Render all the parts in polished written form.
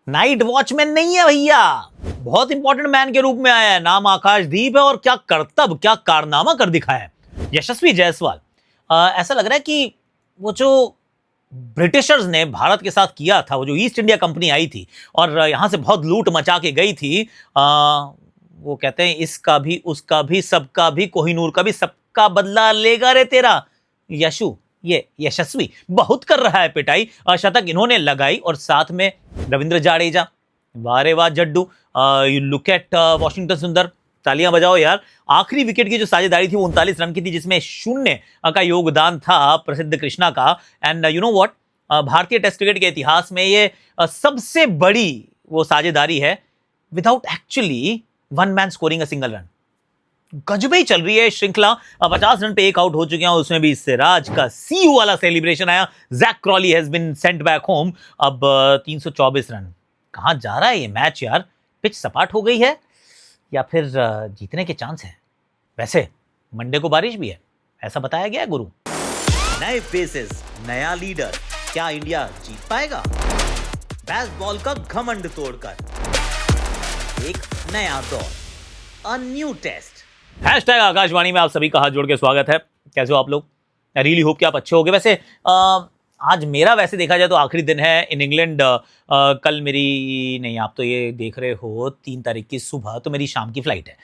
Night watchman नहीं है भैया, बहुत इंपॉर्टेंट मैन के रूप में आया है। नाम आकाशदीप है और क्या करतब, क्या कारनामा कर दिखाया है यशस्वी जायसवाल। ऐसा लग रहा है कि वो जो ब्रिटिशर्स ने भारत के साथ किया था, वो जो ईस्ट इंडिया कंपनी आई थी और यहां से बहुत लूट मचा के गई थी, वो कहते हैं इसका भी उसका भी सबका भी कोहिनूर का भी सबका बदला लेगा रे तेरा यशु। ये यशस्वी बहुत कर रहा है पिटाई। शतक इन्होंने लगाई और साथ में रविंद्र जाडेजा, वारे वाह Jaddu. You look at Washington सुंदर, तालियां बजाओ यार। आखिरी विकेट की जो साझेदारी थी वो 39 रन की थी, जिसमें 0 का योगदान था प्रसिद्ध कृष्णा का। एंड यू नो व्हाट, भारतीय टेस्ट क्रिकेट के इतिहास में ये सबसे बड़ी वो साझेदारी है without actually one man scoring a single run. गजब ही चल रही है श्रृंखला। 50 रन पे एक आउट हो चुके हैं, उसमें भी सिराज का सीयू वाला सेलिब्रेशन आया। Jack Crawley has been sent back home. अब 324 रन। कहां जा रहा है ये मैच यार? पिच सपाट हो गई है या फिर जीतने के चांस हैं? वैसे मंडे को बारिश भी है, ऐसा बताया गया है गुरु। नए फेसेस, नया लीडर, क्या इंडिया जीत पाएगा? बेसबॉल का घमंड तोड़कर एक नया दौर, a new test. Hashtag Akashvani में आप सभी का हाथ जोड़ के स्वागत है। कैसे हो आप लोग? आई रियली होप कि आप अच्छे होगे। वैसे आज मेरा वैसे देखा जाए तो आखिरी दिन है इन इंग्लैंड। कल मेरी नहीं, आप तो ये देख रहे हो 3 तारीख की सुबह, तो मेरी शाम की फ्लाइट है।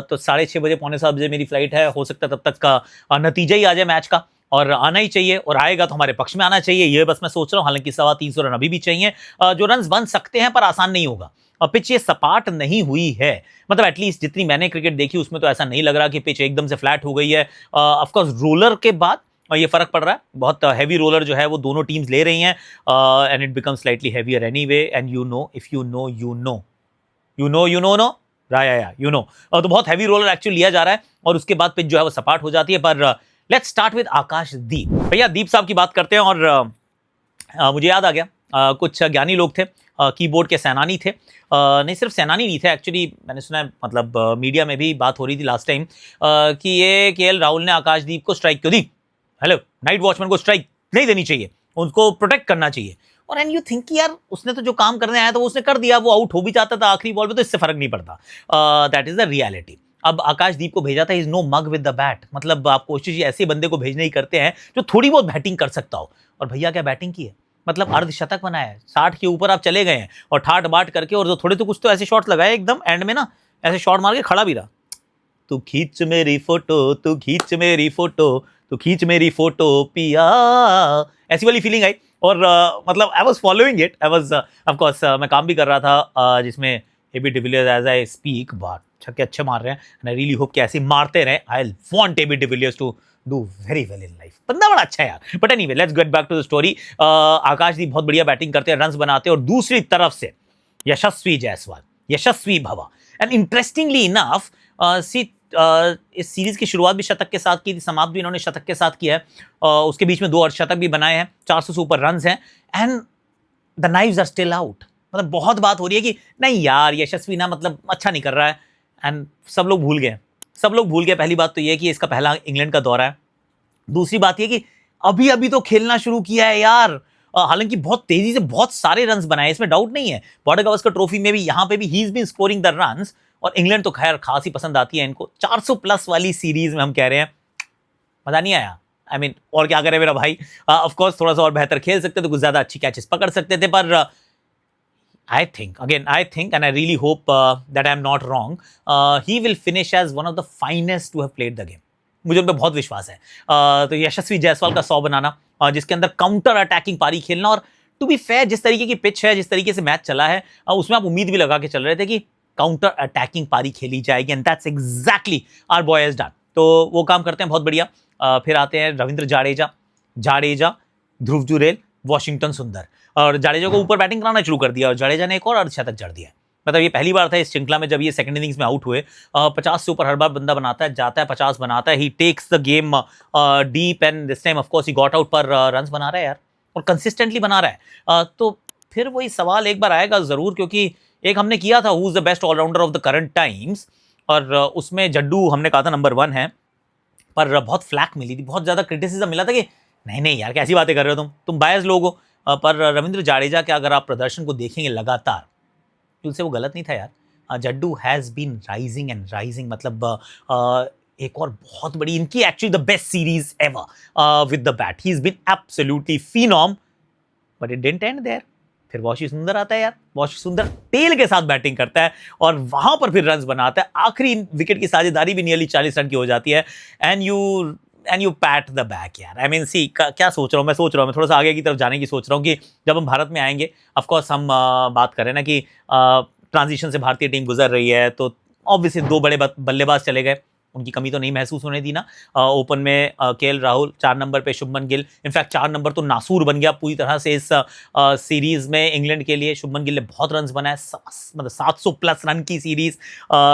तो 6:30 बजे, 6:45 बजे मेरी फ्लाइट है। हो सकता है तब तक का नतीजा ही आ जाए मैच का, और आना ही चाहिए, और आएगा तो हमारे पक्ष में आना चाहिए, ये बस मैं सोच रहा हूँ। हालांकि 325 रन अभी भी चाहिए, जो रन बन सकते हैं, पर आसान नहीं होगा। और पिच ये सपाट नहीं हुई है, मतलब एटलीस्ट जितनी मैंने क्रिकेट देखी उसमें तो ऐसा नहीं लग रहा कि पिच एकदम से फ्लैट हो गई है। ऑफ कोर्स रोलर के बाद ये फर्क पड़ रहा है, बहुत हैवी रोलर जो है वो दोनों टीम्स ले रही हैं, and it becomes slightly heavier anyway. And you know, if you know you know, you know you know no राया यू नो, तो बहुत हैवी रोलर एक्चुअली लिया जा रहा है और उसके बाद पिच जो है वो सपाट हो जाती है। पर लेट्स स्टार्ट विद आकाशदीप। भैया दीप साहब की बात करते हैं, और मुझे याद आ गया, कुछ ज्ञानी लोग थे, कीबोर्ड के सेनानी थे, नहीं सिर्फ सेनानी नहीं थे एक्चुअली, मैंने सुना है, मतलब मीडिया में भी बात हो रही थी लास्ट टाइम कि ये केएल राहुल ने आकाशदीप को स्ट्राइक क्यों दी। हेलो, नाइट वॉचमैन को स्ट्राइक नहीं देनी चाहिए, उनको प्रोटेक्ट करना चाहिए। और एंड यू थिंक कि यार उसने तो जो काम करने आया था वो उसने कर दिया, वो आउट हो भी जाता था आखिरी बॉल पे तो इससे फर्क नहीं पड़ता। That is the reality. अब आकाशदीप को भेजा था, is no mug with the bat, मतलब आप कोशिश ऐसे बंदे को भेजने ही करते हैं जो थोड़ी बहुत बैटिंग कर सकता हो। और भैया क्या बैटिंग की है, मतलब अर्धशतक बनाया है, 60 के ऊपर आप चले गए हैं और ठाट बाट करके, और जो थोड़े तो कुछ तो ऐसे शॉट्स लगाए एकदम एंड में ना, ऐसे शॉट मार के खड़ा भी रहा। तू खींच मेरी फोटो, तू खींच मेरी फोटो, तू खींच मेरी फोटो पिया, ऐसी वाली फीलिंग आई। और मतलब I was following it, I was of course, मैं काम भी कर रहा था जिसमें AB de Villiers as I speak बात छक्के अच्छे मार रहे हैं, एंड आई रियली होप कि ऐसे मारते रहे। I want AB de Villiers to do very well in life, बंदा बड़ा अच्छा है यार। But anyway, let's get back to the story. Akashdeep बहुत बढ़िया बैटिंग करते हैं, रन्स बनाते हैं, और दूसरी तरफ से यशस्वी जायसवाल, यशस्वी भवा। एंड इंटरेस्टिंगली इनफ, इस सीरीज की शुरुआत भी शतक के साथ की थी, समाप्त भी इन्होंने शतक के साथ किया है। उसके बीच में 2 अर्धशतक भी बनाए हैं, 400 से ऊपर रन्स हैं, and the knives are still out. मतलब बहुत बात हो रही है कि नहीं यार यशस्वी ना, मतलब अच्छा नहीं कर रहा है, एंड सब लोग भूल गए, सब लोग भूल गए। पहली बात तो ये कि इसका पहला इंग्लैंड का दौरा है। दूसरी बात ये कि अभी अभी तो खेलना शुरू किया है यार। हालांकि बहुत तेजी से बहुत सारे रन्स बनाए, इसमें डाउट नहीं है। बॉर्डर गावस्कर ट्रॉफी में भी यहाँ पे भी he is been scoring the runs, और इंग्लैंड तो खैर खास ही पसंद आती है इनको। 400 प्लस वाली सीरीज में हम कह रहे हैं, मजा नहीं आया। आई मीन और क्या करे मेरा भाई, ऑफ कोर्स थोड़ा सा और बेहतर खेल सकते थे, कुछ ज्यादा अच्छी कैचेस पकड़ सकते थे, पर I think, and I really hope that I am not wrong, he will finish as one of the finest to have played the game. मुझे उन पर बहुत विश्वास है। तो यशस्वी जायसवाल का 100 बनाना, जिसके अंदर काउंटर अटैकिंग पारी खेलना, और टू बी फेयर जिस तरीके की पिच है, जिस तरीके से मैच चला है, उसमें आप उम्मीद भी लगा के चल रहे थे कि काउंटर अटैकिंग पारी खेली जाएगी, and that's exactly our boy has done. तो वो काम करते हैं बहुत बढ़िया। फिर आते हैं रविंद्र जाडेजा, ध्रुव जुरेल, वॉशिंगटन सुंदर, और जाडेजा को ऊपर बैटिंग कराना शुरू कर दिया, और जाडेजा ने एक और अर्धशतक जड़ दिया। मतलब ये पहली बार था इस श्रृंखला में जब ये सेकंड इनिंग्स में आउट हुए। 50 से ऊपर हर बार बंदा बनाता है, जाता है 50 बनाता है, he takes the game deep, and this time of course he got out, पर रन्स बना रहा है यार, और कंसिस्टेंटली बना रहा है। तो फिर वही सवाल एक बार आएगा जरूर, क्योंकि एक हमने किया था who is the best allrounder of the current times, और उसमें जड्डू हमने कहा था नंबर 1 है, पर बहुत फ्लैक मिली थी, बहुत ज्यादा क्रिटिसिज्म मिला था कि नहीं यार कैसी बातें कर रहे हो तुम बायस लोग हो। पर रविंद्र जाडेजा के अगर आप प्रदर्शन को देखेंगे लगातार, उनसे वो गलत नहीं था यार। Jaddu has been rising and rising, मतलब एक और बहुत बड़ी इनकी actually the best series ever with the bat. He is been absolutely phenom, but it didn't end there. फिर वॉशी सुंदर आता है यार, वॉशी सुंदर टेल के साथ बैटिंग करता है और वहां पर फिर रन्स बनाता है। आखिरी विकेट की साझेदारी भी नियरली 40 रन की हो जाती है। And you pat the back यार। आई मीन सी क्या सोच रहा हूँ मैं थोड़ा सा आगे की तरफ जाने की सोच रहा हूँ कि जब हम भारत में आएंगे, ऑफकोर्स हम बात करें ना कि ट्रांजिशन से भारतीय टीम गुजर रही है, तो ऑब्वियसली 2 बड़े बल्लेबाज चले गए, उनकी कमी तो नहीं महसूस होने दी ना। ओपन में केएल राहुल, 4 नंबर पे शुभमन गिल, इनफैक्ट 4 नंबर तो नासूर बन गया पूरी तरह से इस सीरीज में इंग्लैंड के लिए। शुभमन गिल ने बहुत रन्स बनाए, मतलब 700 प्लस रन की series.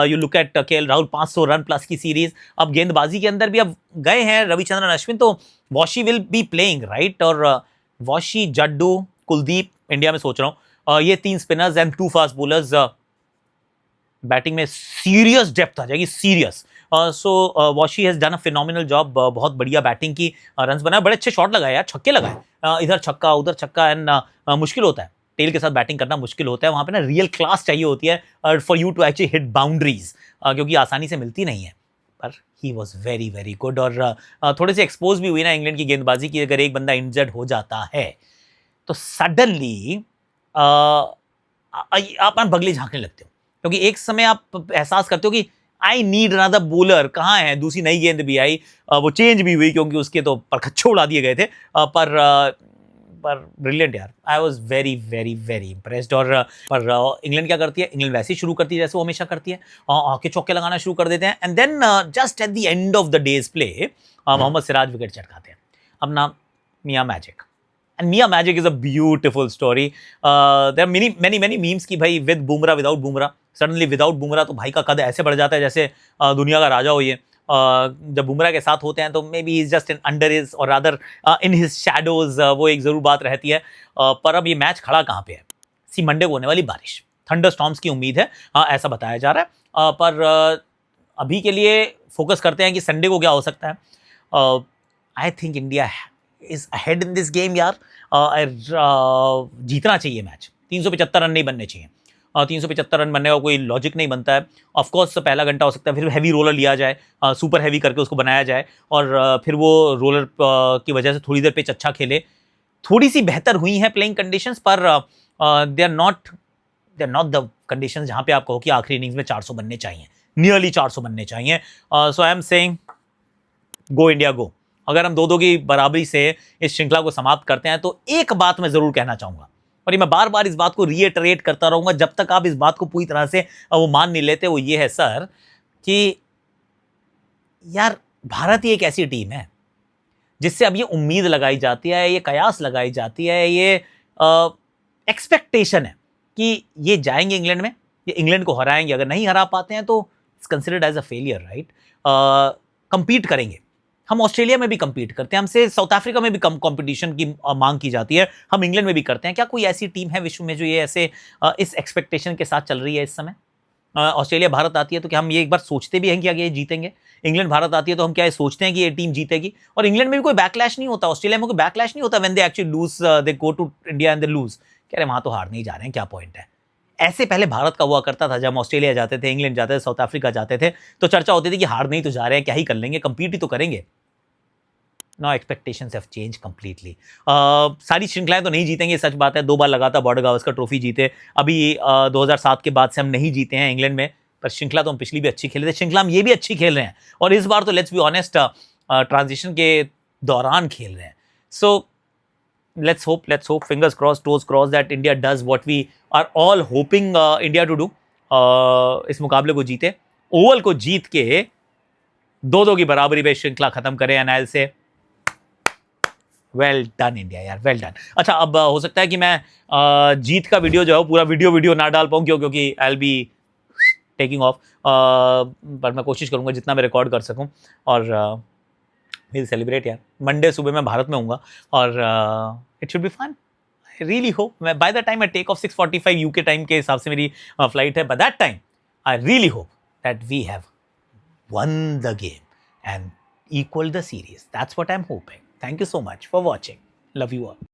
You look at KL Rahul, 500 run plus की सीरीज। अब गेंदबाजी के अंदर भी अब गए हैं रविचंद्रन अश्विन, तो washi will be playing right. और वॉशी, जड्डू, कुलदीप इंडिया में सोच रहा हूँ, ये 3 spinners and 2 fast bowlers, batting में सीरियस डेप्थ आ जाएगी, serious. So washi has done a phenomenal job, बहुत बढ़िया बैटिंग की, रन्स बनाए, बड़े अच्छे शॉट लगाए यार, छक्के लगाए, इधर छक्का उधर छक्का। एंड मुश्किल होता है टेल के साथ बैटिंग करना, मुश्किल होता है, वहां पे ना रियल क्लास चाहिए होती है for you to actually hit boundaries, क्योंकि आसानी से मिलती नहीं है। पर he was very very good. और थोड़े से एक्सपोज भी हुई ना इंग्लैंड की गेंदबाजी की, अगर एक बंदा इंजर्ड हो जाता है तो सडनली आप बगली झांकने लगते हो, क्योंकि एक समय आप एहसास करते हो कि आई नीड अनदर बॉलर। कहाँ है, दूसरी नई गेंद भी आई, वो चेंज भी हुई क्योंकि उसके तो परखच्चे उड़ा दिए गए थे, पर ब्रिलियंट यार। I was very very very impressed. और पर इंग्लैंड क्या करती है, इंग्लैंड वैसे ही शुरू करती है जैसे वो हमेशा करती है, आके चौके लगाना शुरू कर देते हैं। And then just at the end of the day's play Mohammed Siraj wicket चटकाते हैं। अब ना Miyan magic, and Mia Magic is a beautiful story. There are many memes कि भाई with Bumrah, without Bumrah, suddenly without Bumrah तो भाई का कद ऐसे बढ़ जाता है जैसे दुनिया का राजा हो ये। जब बुमराह के साथ होते हैं तो may be is just under his और रादर इन हिज शैडोज, वो एक जरूर बात रहती है। पर अब ये मैच खड़ा कहाँ पे है, सी मंडे को होने वाली बारिश, थंडर स्टॉर्म्स की उम्मीद है, ऐसा बताया जा रहा है। पर अभी के लिए फोकस करते हैं कि संडे को क्या हो सकता है। I think India is ahead in this game यार। जीतना चाहिए मैच, 375 रन नहीं बनने चाहिए। 375 रन बनने का कोई लॉजिक नहीं बनता है। ऑफकोर्स पहला घंटा हो सकता है, फिर हैवी रोलर लिया जाए, सुपर हैवी करके उसको बनाया जाए, और फिर वो रोलर की वजह से थोड़ी देर पिच अच्छा खेले। थोड़ी सी बेहतर हुई हैं प्लेइंग कंडीशंस, पर they are not the conditions जहाँ पे आप कहो कि आखिरी इनिंग्स में 400 बनने चाहिए, नियरली 400 बनने चाहिए। So I am saying go India go. अगर हम 2-2 की बराबरी से इस श्रृंखला को समाप्त करते हैं, तो एक बात मैं जरूर कहना चाहूंगा, और ये मैं बार बार इस बात को रीइटरेट करता रहूंगा जब तक आप इस बात को पूरी तरह से वो मान नहीं लेते। वो ये है सर कि यार भारत ही एक ऐसी टीम है जिससे अब ये उम्मीद लगाई जाती है, ये कयास लगाई जाती है, ये एक्सपेक्टेशन है कि ये जाएंगे इंग्लैंड में, ये इंग्लैंड को हराएंगे। अगर नहीं हरा पाते हैं तो it's considered as a failure right. Compete करेंगे, हम ऑस्ट्रेलिया में भी कंपीट करते हैं, हमसे साउथ अफ्रीका में भी कम कंपटीशन की मांग की जाती है, हम इंग्लैंड में भी करते हैं। क्या कोई ऐसी टीम है विश्व में जो ये ऐसे इस एक्सपेक्टेशन के साथ चल रही है इस समय? ऑस्ट्रेलिया भारत आती है तो क्या हम ये एक बार सोचते भी हैं कि आगे ये जीतेंगे? इंग्लैंड भारत आती है तो हम क्या ये सोचते हैं कि ये टीम जीतेगी? और इंग्लैंड में भी कोई बैकलैश नहीं होता, ऑस्ट्रेलिया में कोई बैकलैश नहीं होता when they actually lose, they go to India and they lose, कह रहे वहां तो हार नहीं जा रहे हैं, क्या पॉइंट है। ऐसे पहले भारत का हुआ करता था, जब हम ऑस्ट्रेलिया जाते थे, इंग्लैंड जाते थे, साउथ अफ्रीका जाते थे, तो चर्चा होती थी कि हार नहीं तो जा रहे हैं, क्या ही कर लेंगे, कंपीट ही तो करेंगे। Now expectations have changed completely. सारी श्रृंखलाएं तो नहीं जीतेंगे, सच बात है, 2 बार लगातार बॉर्डर गावस्कर ट्रॉफी जीते, अभी 2007 के बाद से हम नहीं जीते हैं इंग्लैंड में, पर श्रृंखला तो हम पिछली भी अच्छी खेले थे, श्रृंखला हम ये भी अच्छी खेल रहे हैं, और इस बार तो लेट्स बी ऑनेस्ट ट्रांजिशन के दौरान खेल रहे हैं। सो let's hope, fingers crossed, toes crossed that India does what we are all hoping India to do. इस मुकाबले को जीते, ओवल को जीत के 2-2 की बराबरी पे श्रृंखला खत्म करें। And I will say well done India यार, वेल डन। अच्छा, अब हो सकता है कि मैं जीत का वीडियो जो है पूरा वीडियो ना डाल पाऊँ, क्योंकि I will be taking of, पर मैं कोशिश करूंगा जितना मैं रिकॉर्ड कर सकूं, और विल सेलिब्रेट यार। मंडे सुबह मैं भारत में हूँगा, और it should be fun. I really hope, मैं by the time I take off 6:45 UK time के हिसाब से मेरी फ्लाइट है, by that time I really hope that we have won the game and equaled the series. That's what I'm hoping. Thank you so much for watching. Love you all.